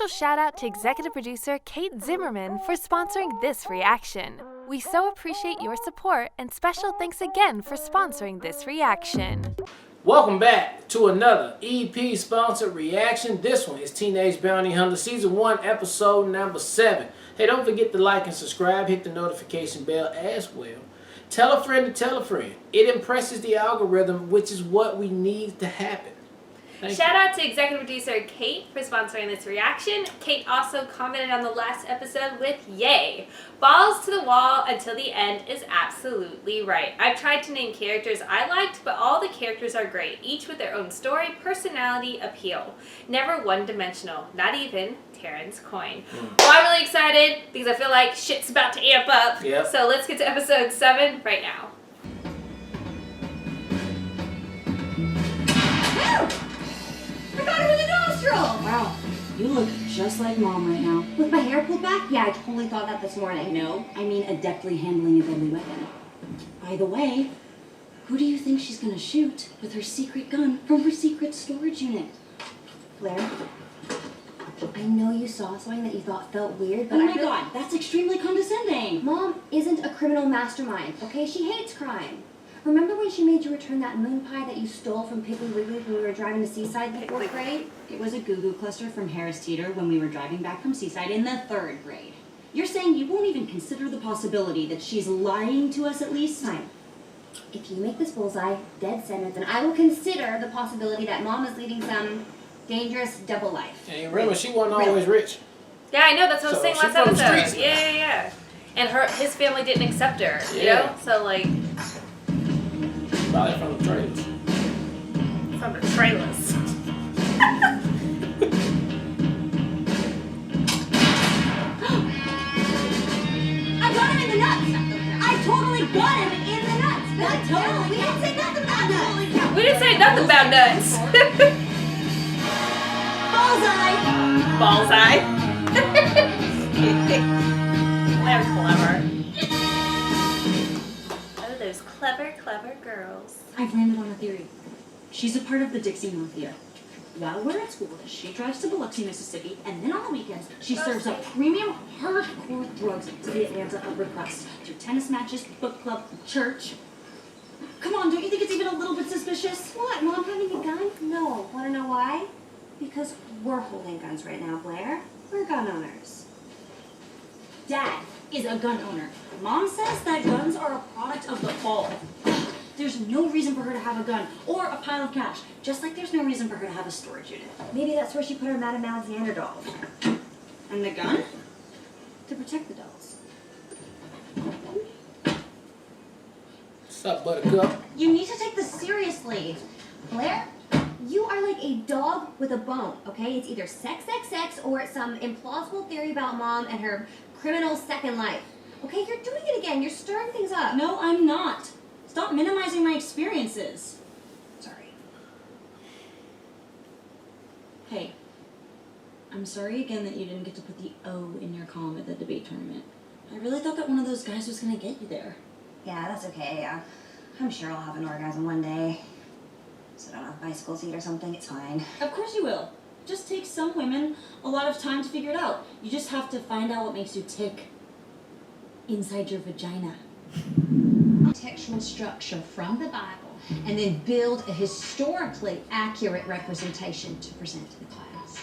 special shout out to executive producer Kate Zimmerman for sponsoring this reaction. We so appreciate your support, and special thanks again for sponsoring this reaction. Welcome back to another EP sponsored reaction. This one is Teenage Bounty Hunter Season 1 Episode number 7. Hey, don't forget to like and subscribe, hit the notification bell as well. Tell a friend to tell a friend. It impresses the algorithm, which is what we need to happen. Shout out to executive producer Kate for sponsoring this reaction. Kate also commented on the last episode with yay. Balls to the wall until the end is absolutely right. I've tried to name characters I liked, but all the characters are great, each with their own story, personality, appeal. Never one-dimensional, not even Terrence Coyne. Well, I'm really excited because I feel like shit's about to amp up. Yep. So let's get to episode 7 right now. I got her with a nostril! Wow, you look just like Mom right now. With my hair pulled back? Yeah, I totally thought that this morning. No, I mean adeptly handling a deadly weapon. By the way, who do you think she's gonna shoot with her secret gun from her secret storage unit? Blair, I know you saw something that you thought felt weird, but Oh my God, that's extremely condescending. Mom isn't a criminal mastermind, okay? She hates crime. Remember when she made you return that moon pie that you stole from Piggly Wiggly when we were driving to Seaside in the 4th grade? It was a goo-goo cluster from Harris Teeter when we were driving back from Seaside in the 3rd grade. You're saying you won't even consider the possibility that she's lying to us at least? Fine. If you make this bullseye dead center, then I will consider the possibility that Mom is leading some dangerous double life. And remember, she wasn't always rich. Yeah, I know. That's what I was saying last she's from the episode. streets. Yeah. And his family didn't accept her, you Yeah. know? So, like... Probably from the trailers. From the trailers. I got him in the nuts! I totally got him in the nuts! But totally, we didn't say nothing about nuts! We didn't say nothing about nuts. Bullseye! They're clever. Oh, those clever girls. I've landed on a theory. She's a part of the Dixie Mafia. While we're at school, she drives to Biloxi, Mississippi, and then on the weekends, she serves up premium, hardcore drugs to the Atlanta upper crust through tennis matches, book club, church. Come on, don't you think it's even a little bit suspicious? What, Mom having a gun? No. Want to know why? Because we're holding guns right now, Blair. We're gun owners. Dad is a gun owner. Mom says that guns are a product of the fall. There's no reason for her to have a gun or a pile of cash, just like there's no reason for her to have a storage unit. Maybe that's where she put her Madame Alexander dolls. And the gun? To protect the dolls. What's up, Buttercup? You need to take this seriously. Blair, you are like a dog with a bone, okay? It's either sex, or it's some implausible theory about Mom and her criminal second life. Okay, you're doing it again. You're stirring things up. No, I'm not. Stop minimizing my experiences. Sorry. Hey, I'm sorry again that you didn't get to put the O in your column at the debate tournament. I really thought that one of those guys was gonna get you there. Yeah, that's okay. I'm sure I'll have an orgasm one day. Sit on a bicycle seat or something. It's fine. Of course you will. Just takes some women a lot of time to figure it out. You just have to find out what makes you tick inside your vagina. Textual structure from the Bible and then build a historically accurate representation to present to the class.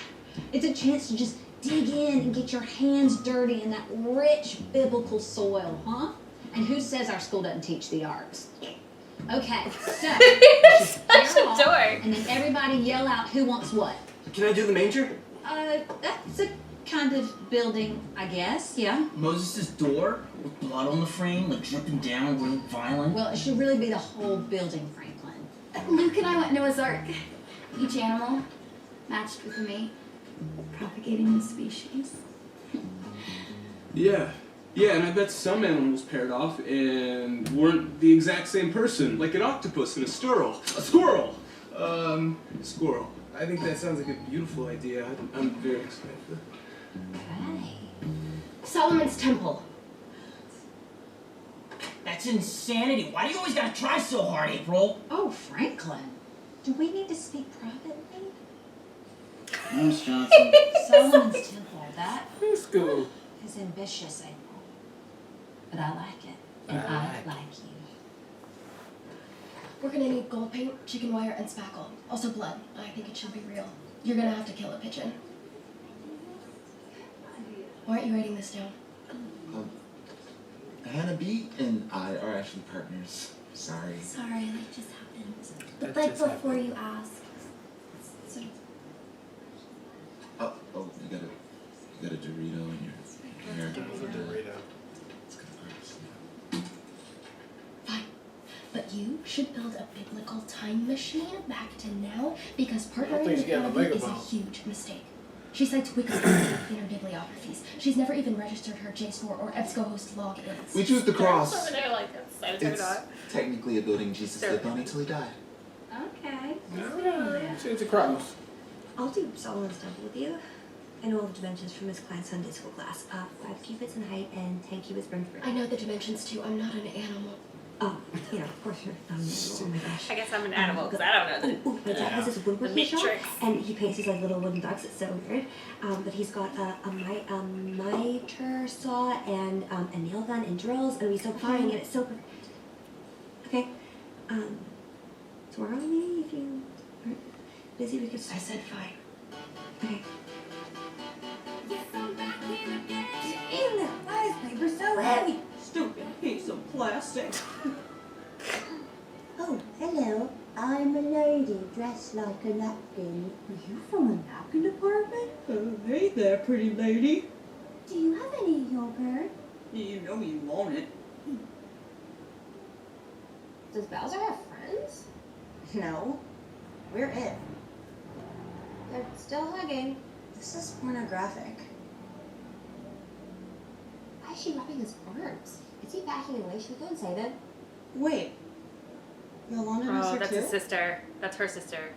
It's a chance to just dig in and get your hands dirty in that rich biblical soil, huh? And who says our school doesn't teach the arts? Okay, so You're such a dork. and then everybody yell out who wants what. Can I do the manger? That's a kind of building, I guess, yeah. Moses' door with blood on the frame, like dripping down, real violent. Well, it should really be the whole building, Franklin. Luke and I went Noah's Ark. Each animal matched with me, propagating the species. Yeah, and I bet some animals paired off and weren't the exact same person, like an octopus and a squirrel. Squirrel! I think that sounds like a beautiful idea. I'm very excited. Right. Solomon's Temple. That's insanity. Why do you always gotta try so hard, April? Oh, Franklin. Do we need to speak privately? Miss Johnson. Solomon's Temple. That It's cool. is ambitious, April. But I like it. And I like you. We're gonna need gold paint, chicken wire, and spackle. Also blood. I think it should be real. You're gonna have to kill a pigeon. Why aren't you writing this down? Hannah B and I are actually partners. Sorry. Sorry, that just happened. That But like just before happened. you ask. So, Oh, you got a Dorito in your hair. It's good. Fine. But you should build a biblical time machine back to now because partnering think with she's getting a Hannah mega is a bomb. huge mistake. She cites Wikipedia in her bibliographies. She's never even registered her JSTOR or EBSCOhost logins. We choose the cross. Over there like that's I turned It's on. technically a building Jesus lived on until he died. Okay. Choose the cross. I'll do Solomon's Temple with you. I know all the dimensions from Miss Klein's Sunday school class. 5 cubits in height and 10 cubits room for I know the dimensions too. I'm not an animal. Oh, you know, of course you're oh my gosh. I guess I'm an animal because I don't know. Ooh, my dad has this woodworking shop, Matrix. and he paints these like little wooden ducks. It's so weird. But he's got a miter saw and a nail gun and drills, and he's so fine, and it's so perfect. Okay. Tomorrow maybe if you aren't busy, we could. I said fine. Okay. Ew, that rice paper's so heavy. Stupid piece of plastic. Oh, hello. I'm a lady dressed like a napkin. Are you from the napkin department? Oh, hey there, pretty lady. Do you have any yogurt? You know you want it. Does Bowser have friends? No. We're it. They're still hugging. This is pornographic. Why is she rubbing his arms? Is he backing away? Should we go and save him? Wait. Yolanda knows Oh, her that's too? his sister. That's her sister.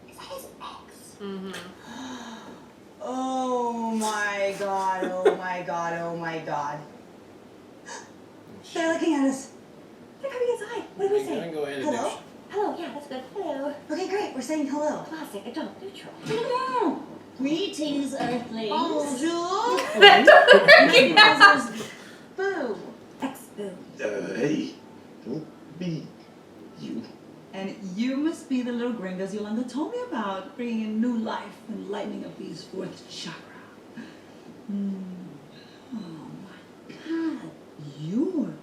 Is that his ex? Mm-hmm. Oh my god, oh my god, oh my god. They're looking at us. They're coming inside. What do we I say? can go ahead and Hello? do Hello, yeah, that's good. Hello. Okay, great. We're saying hello. Classic, adult, neutral. Hello. Greetings, Earthlings. Bonjour. Boo. Ex-boo. Hey, don't be you. And you must be the little gringos Yolanda told me about, bringing in new life and lightening up these fourth chakra. Oh my God, your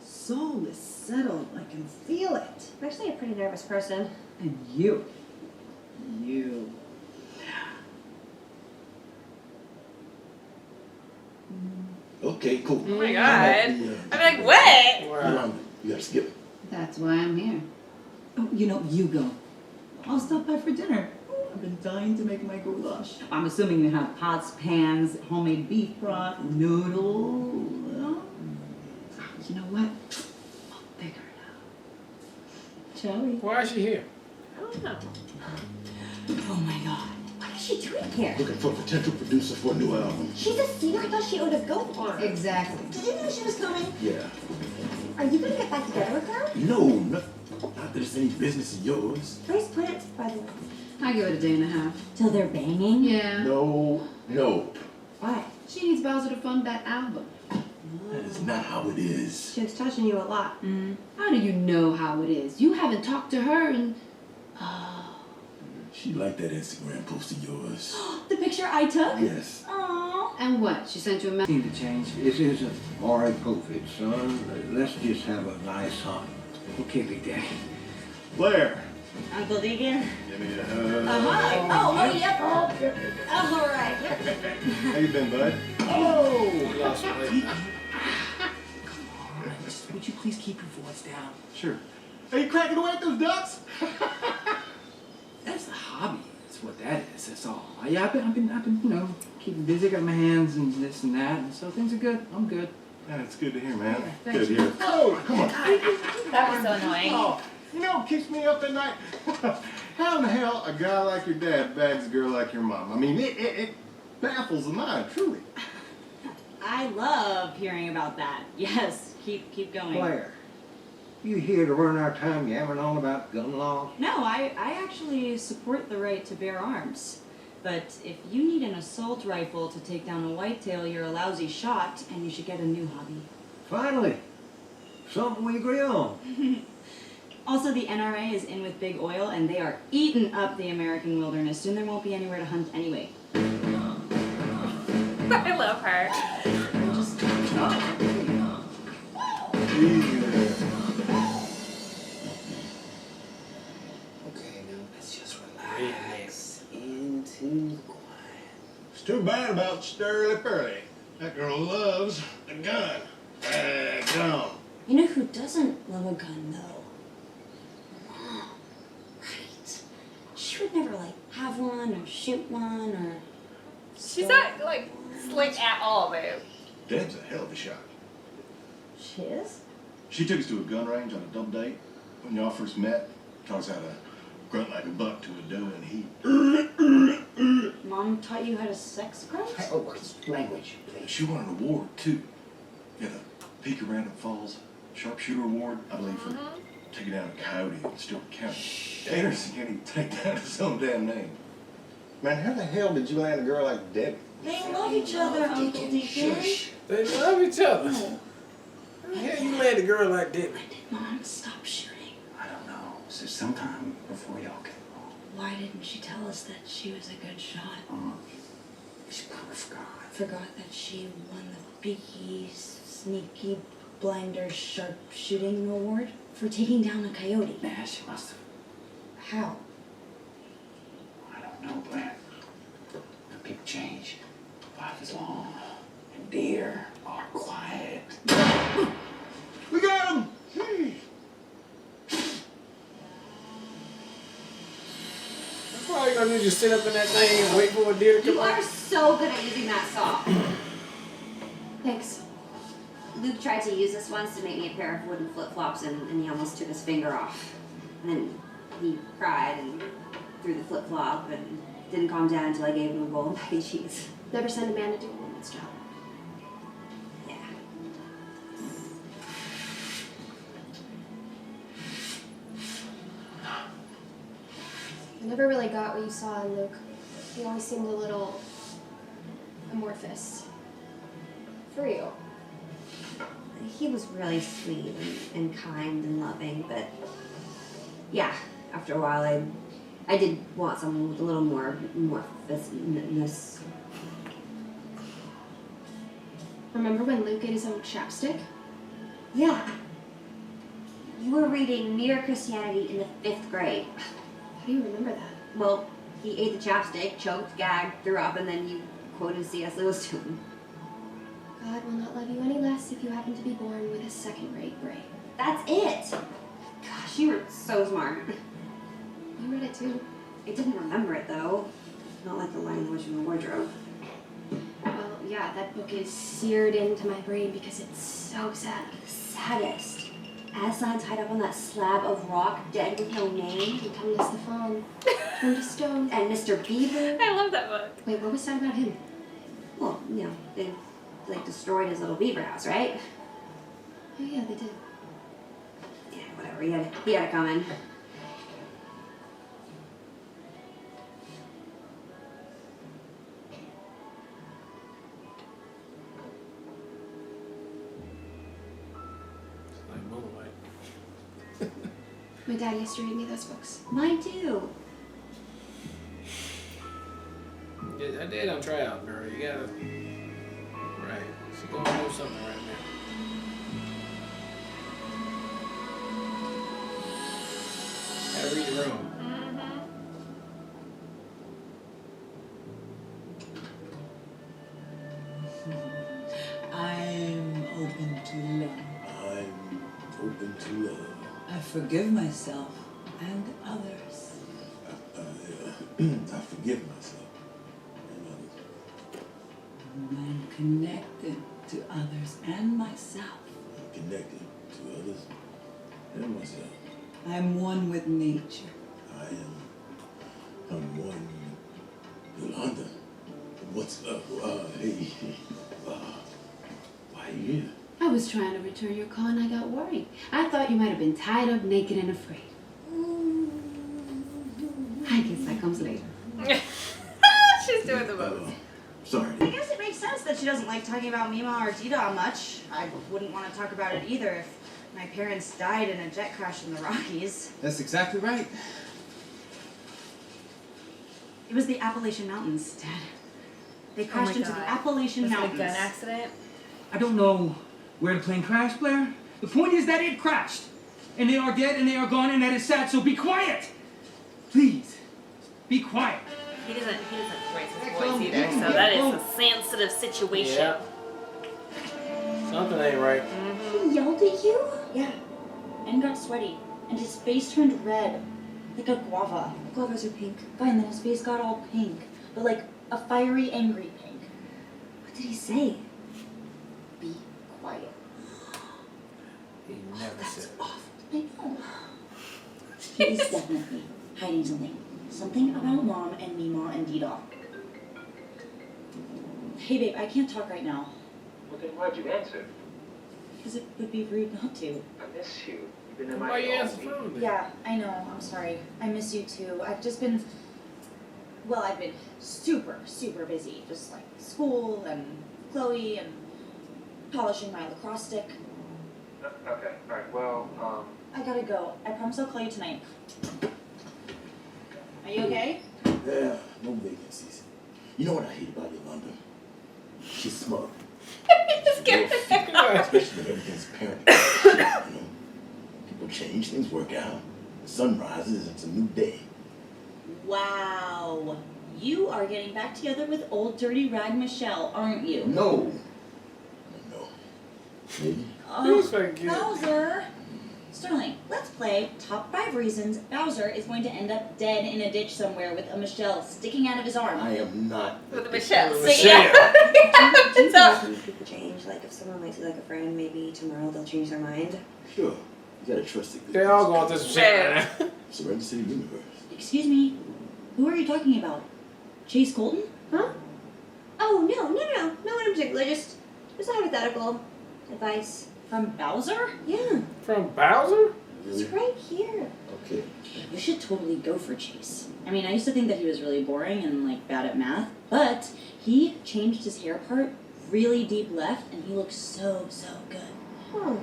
soul is settled. I can feel it. I'm actually a pretty nervous person. And you. Okay, cool. Oh my god. I'm like, what? Yolanda, you gotta skip. That's why I'm here. Oh, you go. I'll stop by for dinner. I've been dying to make my goulash. I'm assuming you have pots, pans, homemade beef broth, noodles. You know what? I'll figure it out. Shall we? Why is she here? I don't know. Oh my God. What is she doing here? Looking for a potential producer for a new album. She's a singer. I thought she owned a goat farm. Exactly. Did you know she was coming? Yeah. Are you gonna get back together with her? No, not that it's any business of yours. Nice plants, by the way. I give it a day and a half. Till they're banging? Yeah. No. Why? She needs Bowser to fund that album. That is not how it is. She was touching you a lot. How do you know how it is? You haven't talked to her and... She liked that Instagram post of yours. The picture I took? Yes. Aww. And what? She sent you a message? Need to change. This isn't hard COVID, son. Let's just have a nice hunt. Okay, Big Daddy. Blair. Uncle Deacon? Give me a hug. Hi. Oh, yep. I'm all right. How you been, bud? Oh, lost weight. Would you please keep your voice down? Sure. Are you cracking away at those ducks? That's a hobby. That's what that is. That's all. Yeah, I've been, keeping busy. Got my hands and this and that, and so things are good. I'm good. That's good to hear, man. Thanks. Good to hear. Oh, come on. That was so annoying. Oh, keeps me up at night. How in the hell a guy like your dad bags a girl like your mom? I mean, it baffles the mind, truly. I love hearing about that. Yes, keep going. Blair, You here to run our time yammering on about gun laws? No, I actually support the right to bear arms. But if you need an assault rifle to take down a whitetail, you're a lousy shot, and you should get a new hobby. Finally, something we agree on. Also, the NRA is in with big oil, and they are eating up the American wilderness. Soon there won't be anywhere to hunt anyway. I love her. Okay, now let's just relax into the quiet. It's too bad about Sturley Pearly. That girl loves a gun. Gun. You know who doesn't love a gun, though? Mom. Right. She would never, like, have one or shoot one or... She's not, like, slick at all, babe. Deb's a hell of a shot. She is? She took us to a gun range on a double date. When y'all first met, taught us how to grunt like a buck to a doe in heat. Mom taught you how to sex grunt? Oh, what's language, please? She won an award, too. Yeah, the Peak of Random Falls Sharpshooter Award, I believe, for taking down a coyote in Stewart County. Anderson can't even take down his own damn name. Man, how the hell did you land a girl like Debbie? They love each other, Uncle Deacon. They love each other. How the hell you land a girl like Debbie? Mom, stop shooting. I don't know. So sometime before y'all came along. Why didn't she tell us that she was a good shot? She probably forgot. Forgot that she won the Beaky Sneaky Blinder Sharpshooting Award for taking down a coyote. Yeah, she must have. How? I don't know, Blair. People change. Life is long, and deer are quiet. We got him! That's why you're gonna just sit up in that thing and wait for a deer to come You out. are so good at using that saw. Thanks. Luke tried to use this once to make me a pair of wooden flip-flops, and he almost took his finger off. And then he cried and threw the flip-flop and didn't calm down until I gave him a bowl of mac and cheese. Never send a man to do a woman's job. Yeah. I never really got what you saw in Luke. He always seemed a little amorphous. For you. He was really sweet and kind and loving, but yeah, after a while I did want someone with a little more amorphousness. Remember when Luke ate his own chapstick? Yeah. You were reading Mere Christianity in the 5th grade. How do you remember that? Well, he ate the chapstick, choked, gagged, threw up, and then you quoted C.S. Lewis to him. God will not love you any less if you happen to be born with a second-rate brain. That's it! Gosh, you were so smart. You read it too. I didn't remember it, though. Not like the language in the wardrobe. Well, yeah, that book is seared into my brain because it's so sad. Saddest. Aslan tied up on that slab of rock, dead with no name. And Tumblr the fawn, turned to stone. And Mr. Beaver. I love that book. Wait, what was sad about him? Well, you know, they like destroyed his little beaver house, right? Oh yeah, they did. Yeah, whatever. He had it coming. Like Moonlight. My dad used to read me those books. Mine too. Yeah, I did on tryout, girl. You gotta. Right. She's gonna do something right now. Gotta read the room. I'm open to love. I'm open to love. I forgive myself and others. I forgive myself and others. I'm connected to others and myself. I'm connected to others and myself. I'm one with nature. I'm one Yolanda. What's up? Hey. Why you here? I was trying to return your call and I got worried. I thought you might have been tied up, naked, and afraid. I guess that comes later. She's doing the most. Sorry. I guess it makes sense that she doesn't like talking about Mima or Dida much. I wouldn't want to talk about it either if my parents died in a jet crash in the Rockies. That's exactly right. It was the Appalachian Mountains, Dad. They crashed into the Appalachian Mountains. Was it a gun accident? I don't know where the plane crashed, Blair. The point is that it crashed. And they are dead and they are gone and that is sad, so be quiet. Please, be quiet. He doesn't raise his voice either, so that is a sensitive situation. Yeah. Something ain't right. He yelled at you? Yeah. And got sweaty. And his face turned red. Like a guava. Guavas are pink. Fine, then his face got all pink. But like a fiery, angry pink. What did he say? Be quiet. He never said it. I know. He's definitely hiding something. Something about Mom and Mima and Dida. Hey babe, I can't talk right now. Well, then why'd you answer? Because it would be rude not to. I miss you. You've been in my Why you all answer the week. phone then? Yeah, I know. I'm sorry. I miss you too. I've just been... Well, I've been super, super busy. Just like school and Chloe and polishing my lacrosse stick. Okay, alright, well, I gotta go. I promise I'll call you tonight. Are you okay? Yeah, no vacancies. You know what I hate about Yolanda? She's smart. Especially when everything's apparent. You know, people change, things work out. The sun rises, it's a new day. Wow. You are getting back together with old dirty rag Michelle, aren't you? No. No. Maybe. Bowser! Sterling, let's play Top 5 Reasons Bowser is going to end up dead in a ditch somewhere with a Michelle sticking out of his arm. I am not. With a Michelle. Do you think people change? Like, if someone likes you like a friend, maybe tomorrow they'll change their mind? Sure. You gotta trust it. They all going through some shit right now. Surrender to the universe. Excuse me, who are you talking about? Chase Colton? Huh? Oh, no one in particular. Just a hypothetical advice. From Bowser? Yeah. From Bowser? It's right here. Okay. You should totally go for Chase. I mean, I used to think that he was really boring and like bad at math, but he changed his hair part really deep left and he looks so, so good. Oh.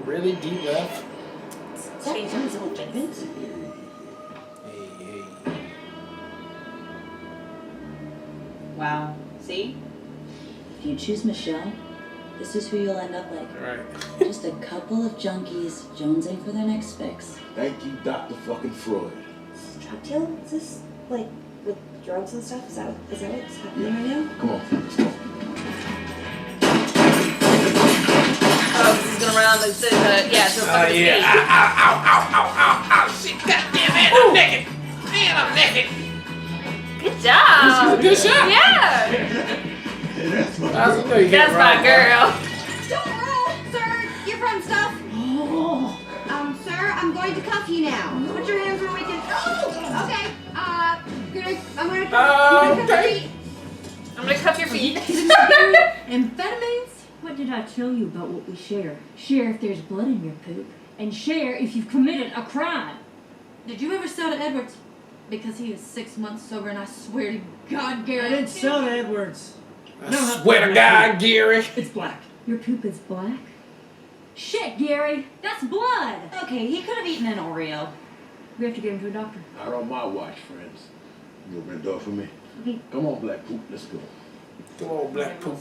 Really deep left? Change his little gibbets. Hey. Wow. See? If you choose Michelle, this is who you'll end up like. Right. Just a couple of junkies jonesing for their next fix. Thank you, Dr. fucking Freud. Drug deal? Is this, like, with drugs and stuff? Is that what's happening right now? Come on, let's go. Oh, he's gonna run on the fucking Yeah. Ow, shit, goddamn it, I'm naked. Man, I'm naked. Good job. This is a good shot. Yeah. That's my girl. Don't roll, sir. You're from stuff. Oh. Sir, I'm going to cuff you now. Put your hands where we can. Oh, okay. I'm gonna cuff your feet. I'm gonna cuff your feet. Amphetamines? What did I tell you about what we share? Share if there's blood in your poop, and share if you've committed a crime. Did you ever sell to Edwards? Because he is 6 months sober, and I swear to God, Gary. I didn't sell to Edwards. I swear to God, Gary. It's black. Your poop is black? Shit, Gary, that's blood! Okay, he could have eaten an Oreo. We have to get him to a doctor. Not on my watch, friends. You open the door for me? Come on, Black Poop, let's go. Come on, Black Poop.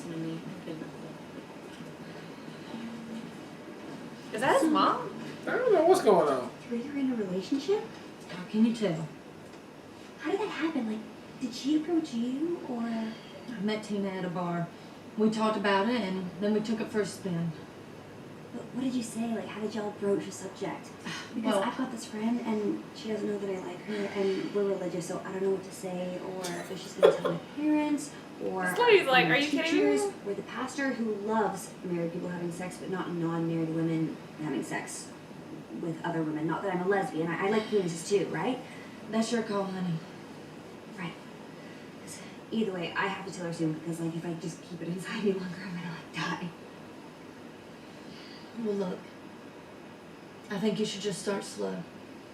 Is that his mom? I don't know what's going on. Were you in a relationship? How can you tell? How did that happen? Like, did she approach you, or? I met Tina at a bar. We talked about it, and then we took it for a spin. What did you say? Like, how did y'all broach the subject? Because Well- I've got this friend, and she doesn't know that I like her, and we're religious, so I don't know what to say, or if she's going to tell my parents, or This lady's like, my are you kidding teachers, me? or the pastor who loves married people having sex, but not non-married women having sex with other women. Not that I'm a lesbian. I like penises too, right? That's your call, honey. Right. 'Cause either way, I have to tell her soon, because, like, if I just keep it inside any longer, I'm gonna, like, die. Well, look. I think you should just start slow.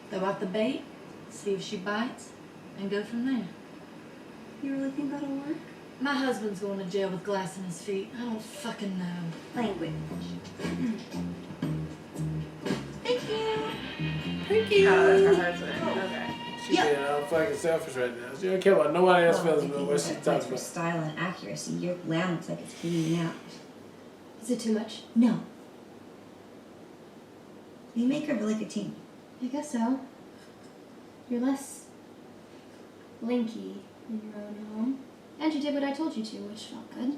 Throw out the bait, see if she bites, and go from there. You really think that'll work? My husband's going to jail with glass in his feet. I don't fucking know. Language. Thank you. Thank you. Oh, that's her husband. Okay. She's being all fucking selfish right now. She don't care about nobody else's feelings about what she's talking For about. style and accuracy, your glam looks like it's bleeding out. Is it too much? No. You make a really good team. I guess so. You're less linky in your own home. And you did what I told you to, which felt good.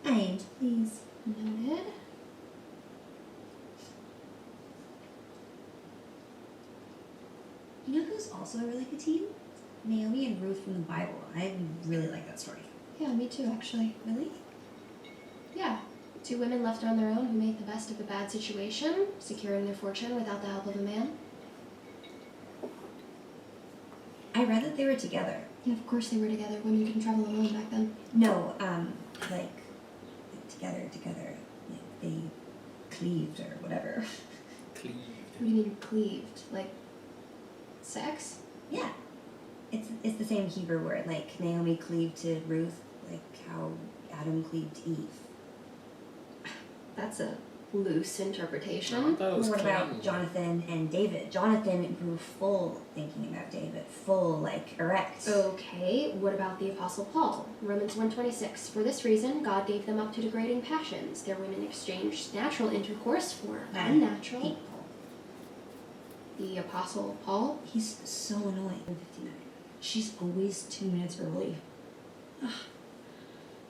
I ain't, please. Noted. You know who's also a really good team? Naomi and Ruth from the Bible. I really like that story. Yeah, me too, actually. Really? Yeah. Two women left on their own who made the best of a bad situation, securing their fortune without the help of a man. I read that they were together. Yeah, of course they were together. Women couldn't travel alone back then. No, like together. Like they cleaved or whatever. Cleave. What do you mean cleaved? Like sex? Yeah. It's the same Hebrew word, like Naomi cleaved to Ruth, like how Adam cleaved to Eve. That's a loose interpretation. I thought it was What clean. about Jonathan and David? Jonathan grew full thinking about David, full, like, erect. Okay, what about the Apostle Paul? Romans 1:26. For this reason, God gave them up to degrading passions. Their women exchanged natural intercourse for unnatural. People. The Apostle Paul? He's so annoying. 59. She's always 2 minutes early. Ugh.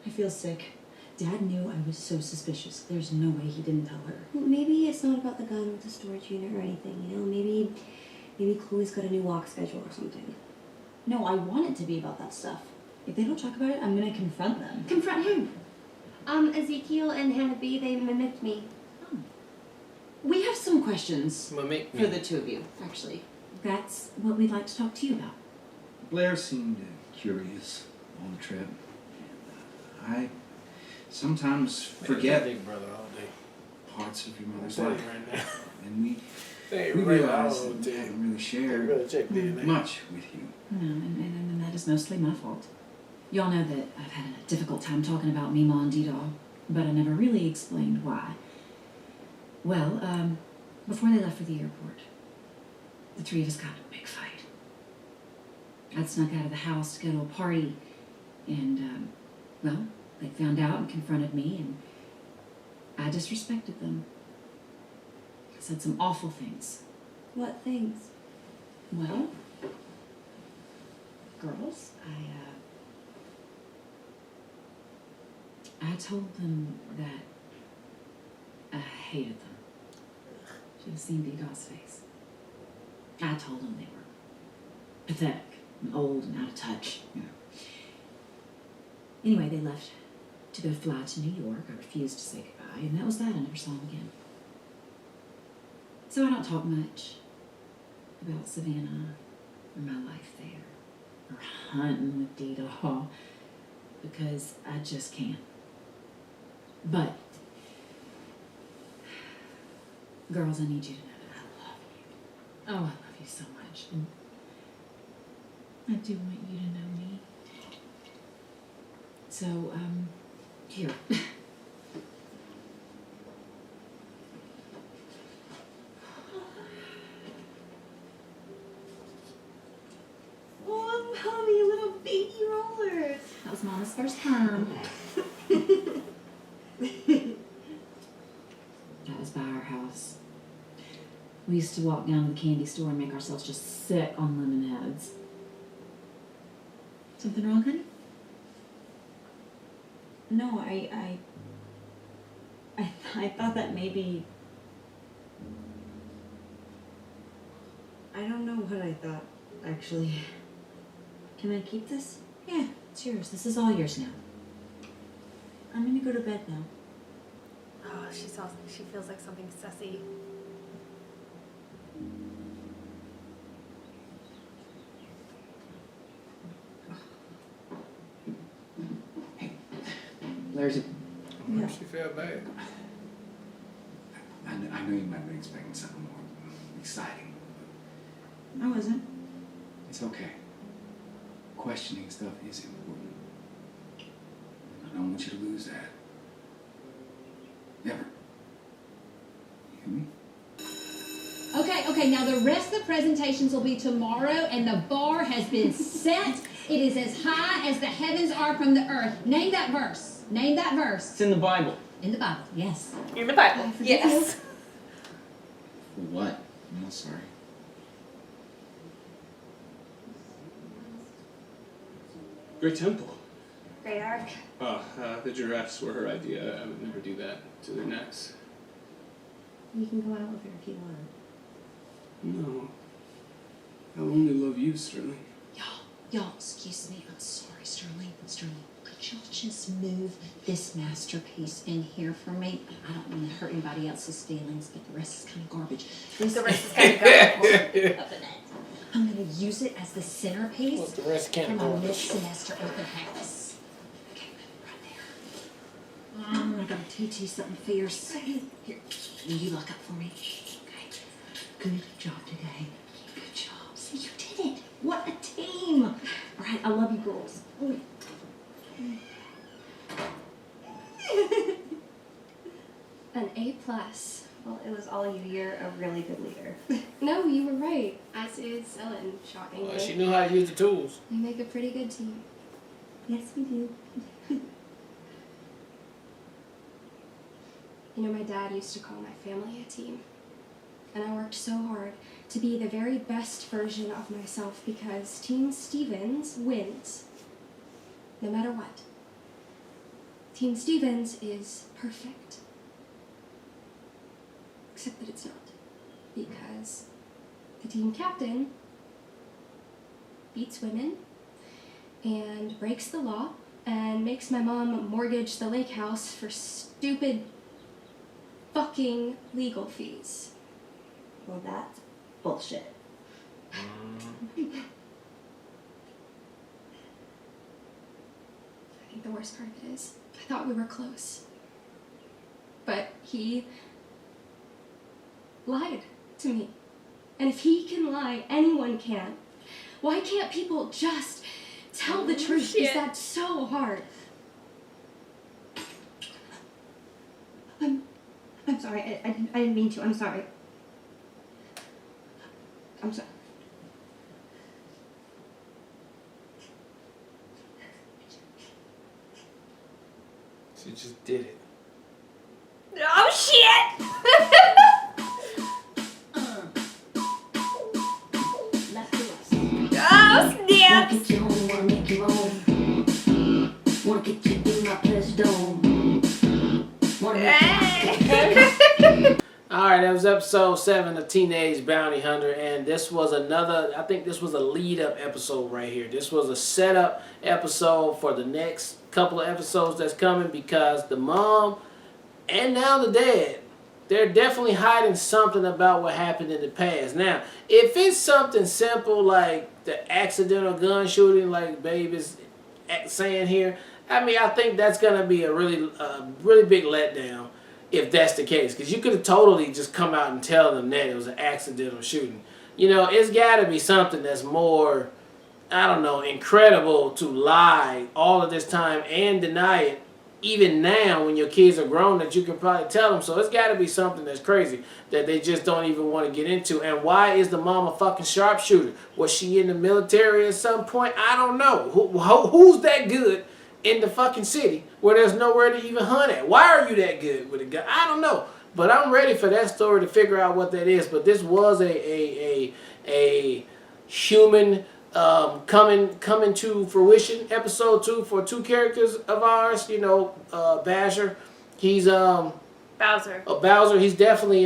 I feel sick. Dad knew I was so suspicious. There's no way he didn't tell her. Well, maybe it's not about the gun with the storage unit or anything, you know? Maybe Chloe's got a new walk schedule or something. No, I want it to be about that stuff. If they don't talk about it, I'm gonna confront them. Confront who? Ezekiel and Hannah B, they mimicked me. We have some questions Mimic me. for the two of you, actually. That's what we'd like to talk to you about. Blair seemed curious on the trip. I sometimes forget Big brother all day. parts of your mother's Tell you life. right now. And we They we really realized all that we day. haven't really They shared really checked in. much with you. No, and that is mostly my fault. Y'all know that I've had a difficult time talking about Mima and Dee-Daw, but I never really explained why. Well, before they left for the airport, the three of us got in a big fight. I'd snuck out of the house to go to a party, and, well, they found out and confronted me, and I disrespected them. I said some awful things. What things? Well, girls, I told them that I hated them. Should have seen Dee-Daw's face. I told them they were pathetic and old and out of touch, you know. Anyway, they left to go fly to New York. I refused to say goodbye, and that was that. I never saw them again. So I don't talk much about Savannah or my life there or hunting with Dee-Daw because I just can't. But, girls, I need you to know that I love you. Oh, I love you so much. And I do want you to know me. So, here. Oh, mommy, little baby rollers. That was Mama's first time. That was by our house. We used to walk down to the candy store and make ourselves just sick on lemon heads. Something wrong, honey? No, I thought that maybe... I don't know what I thought, actually. Can I keep this? Yeah, it's yours. This is all yours now. I'm gonna go to bed now. Oh, she feels like something sussy. There's a... She felt bad. know you might be expecting something more exciting. I wasn't. It's okay. Questioning stuff is important. I don't want you to lose that. Never. You hear me? Okay, now the rest of the presentations will be tomorrow, and the bar has been set. It is as high as the heavens are from the earth. Name that verse. Name that verse. It's in the Bible. In the Bible, yes. In the Bible, yes. For what? I'm not sorry. Great temple. Great arc. Oh, the giraffes were her idea. I would never do that to their necks. You can go out with her if you want. No. I only love you, Sterling. Y'all, excuse me. I'm sorry, Sterling. Could y'all just move this masterpiece in here for me? I don't want to hurt anybody else's feelings, but the rest is kind of garbage. The rest is kind of garbage. I'm going to use it as the centerpiece Well, the rest can't for go my on. mid-semester open house. Okay, right there. I got to teach you something fierce. Here, will you lock up for me? Okay. Good job today. Good job. See, you did it. What a team. All right, I love you girls. An A+. Well, it was all you. You're a really good leader. No, you were right. As is Ellen, shockingly. Well, she knew how to use the tools. We make a pretty good team. Yes, we do. You know, my dad used to call my family a team. And I worked so hard to be the very best version of myself because Team Stevens wins. No matter what. Team Stevens is perfect. Except that it's not. Because the team captain beats women and breaks the law and makes my mom mortgage the lake house for stupid fucking legal fees. Well, that's bullshit. I think the worst part of it is, I thought we were close. But he lied to me. And if he can lie, anyone can. Why can't people just tell the truth? Is that so hard? I'm sorry. I didn't mean to. I'm sorry. I'm sorry. She just did it. Oh, shit! Oh, snap! Alright, that was episode 7 of Teenage Bounty Hunter, and this was another, I think this was a lead-up episode right here. This was a setup episode for the next couple of episodes that's coming because the mom and now the dad, they're definitely hiding something about what happened in the past. Now, if it's something simple like the accidental gun shooting like Babe is saying here, I mean, I think that's going to be a really big letdown if that's the case. Because you could have totally just come out and tell them that it was an accidental shooting. You know, it's got to be something that's more, I don't know, incredible to lie all of this time and deny it even now when your kids are grown that you can probably tell them. So it's got to be something that's crazy that they just don't even want to get into. And why is the mom a fucking sharpshooter? Was she in the military at some point? I don't know. Who's that good in the fucking city where there's nowhere to even hunt at? Why are you that good with a gun? I don't know. But I'm ready for that story to figure out what that is. But this was a human coming to fruition episode 2 for 2 characters of ours. You know, Basher. He's Bowser. Bowser. He's definitely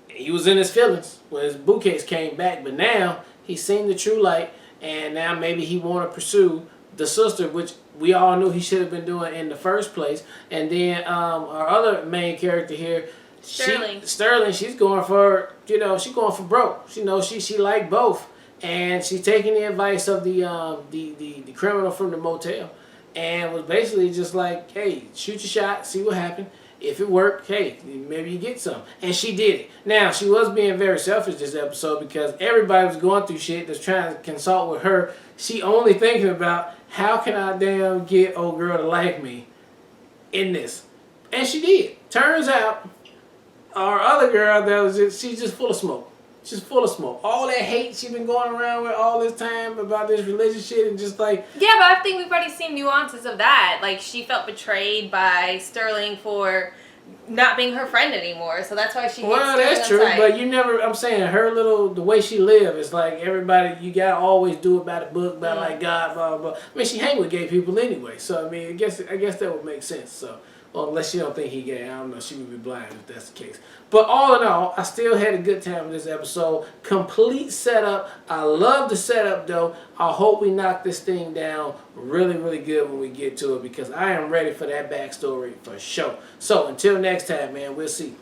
he was in his feelings when his bookcase came back, but now he's seen the true light, and now maybe he want to pursue the sister, which we all knew he should have been doing in the first place. And then our other main character here, Sterling, she's going for, you know, she's going for broke. You know, she liked both, and she's taking the advice of the criminal from the motel, and was basically just like, hey, shoot your shot, see what happens. If it worked, hey, maybe you get some. And she did it. Now, she was being very selfish this episode because everybody was going through shit that's trying to consult with her. She only thinking about, how can I damn get old girl to like me in this? And she did. Turns out, our other girl, she's just full of smoke. She's full of smoke. All that hate she's been going around with all this time about this religious shit and just like... Yeah, but I think we've already seen nuances of that. Like, she felt betrayed by Sterling for not being her friend anymore. So that's why she hates Sterling. Well, that's true, but you never... I'm saying, the way she live is like everybody, you gotta always do it by the book, by like God, blah, blah, blah. I mean, she hang with gay people anyway. So, I mean, I guess that would make sense. So... Well, unless she don't think he gay. I don't know. She would be blind if that's the case. But all in all, I still had a good time with this episode. Complete setup. I love the setup, though. I hope we knock this thing down really, really good when we get to it because I am ready for that backstory for sure. So, until next time, man, we'll see.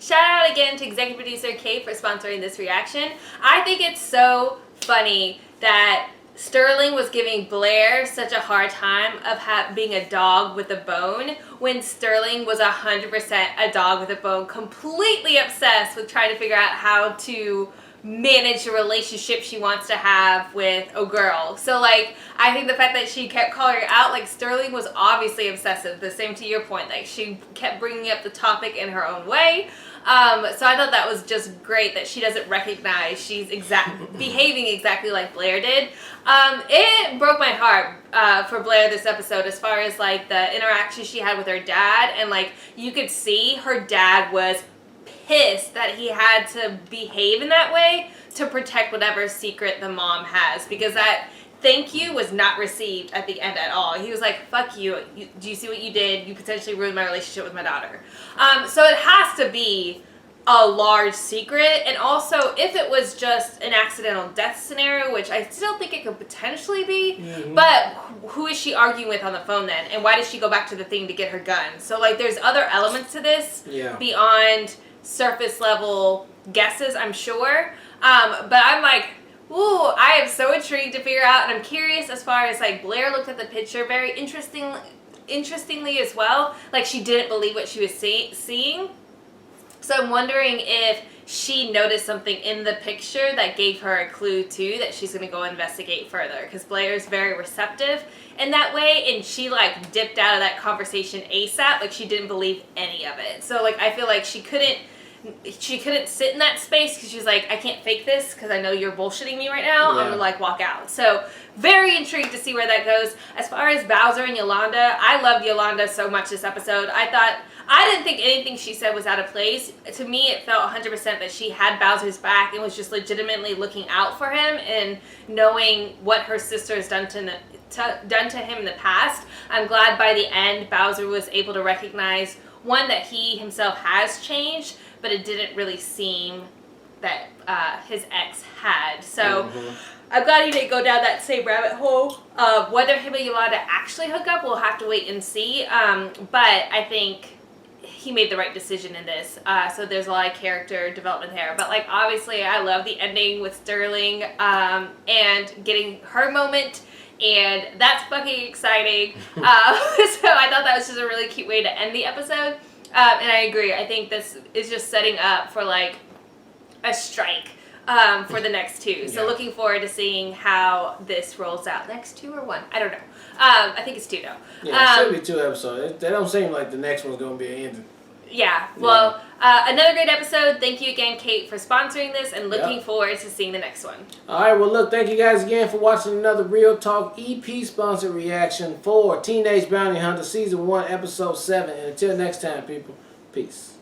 Shout out again to executive producer Kate for sponsoring this reaction. I think it's so funny that Sterling was giving Blair such a hard time of being a dog with a bone when Sterling was 100% a dog with a bone, completely obsessed with trying to figure out how to manage the relationship she wants to have with a girl. So, like, I think the fact that she kept calling her out, like, Sterling was obviously obsessive. The same to your point. Like, she kept bringing up the topic in her own way. So I thought that was just great that she doesn't recognize she's behaving exactly like Blair did. It broke my heart for Blair this episode as far as like the interaction she had with her dad, and like you could see her dad was pissed that he had to behave in that way to protect whatever secret the mom has, because that thank you was not received at the end at all. He was like, fuck you. Do you see what you did? You potentially ruined my relationship with my daughter. So it has to be a large secret. And also, if it was just an accidental death scenario, which I still think it could potentially be, but who is she arguing with on the phone then? And why did she go back to the thing to get her gun? So, like, there's other elements to this beyond surface level guesses, I'm sure. But I'm like, ooh, I am so intrigued to figure out, and I'm curious as far as, like, Blair looked at the picture very interestingly as well. Like, she didn't believe what she was seeing. So I'm wondering if she noticed something in the picture that gave her a clue, too, that she's going to go investigate further. Because Blair's very receptive in that way, and she, like, dipped out of that conversation ASAP. Like, she didn't believe any of it. So, like, I feel like she couldn't sit in that space because she's like, I can't fake this because I know you're bullshitting me right now. I'm gonna like walk out. So very intrigued to see where that goes. As far as Bowser and Yolanda, I loved Yolanda so much this episode. I didn't think anything she said was out of place. To me, it felt 100% that she had Bowser's back and was just legitimately looking out for him and knowing what her sister has done to him in the past. I'm glad by the end Bowser was able to recognize, one, that he himself has changed, but it didn't really seem that his ex had. So I'm glad he didn't go down that same rabbit hole. Whether him and Yolanda actually hook up, we'll have to wait and see. But I think he made the right decision in this. So there's a lot of character development there. But like obviously I love the ending with Sterling and getting her moment. And that's fucking exciting. So I thought that was just a really cute way to end the episode. And I agree. I think this is just setting up for like a strike for the next two. So looking forward to seeing how this rolls out. Next two or one? I don't know. I think it's two though. Yeah, it should be 2 episodes. They don't seem like the next one's going to be an ending. Yeah. Well, another great episode. Thank you again, Kate, for sponsoring this, and looking forward to seeing the next one. All right. Well, look, thank you guys again for watching another Real Talk EP sponsored reaction for Teenage Bounty Hunter Season 1, Episode 7. And until next time, people, peace.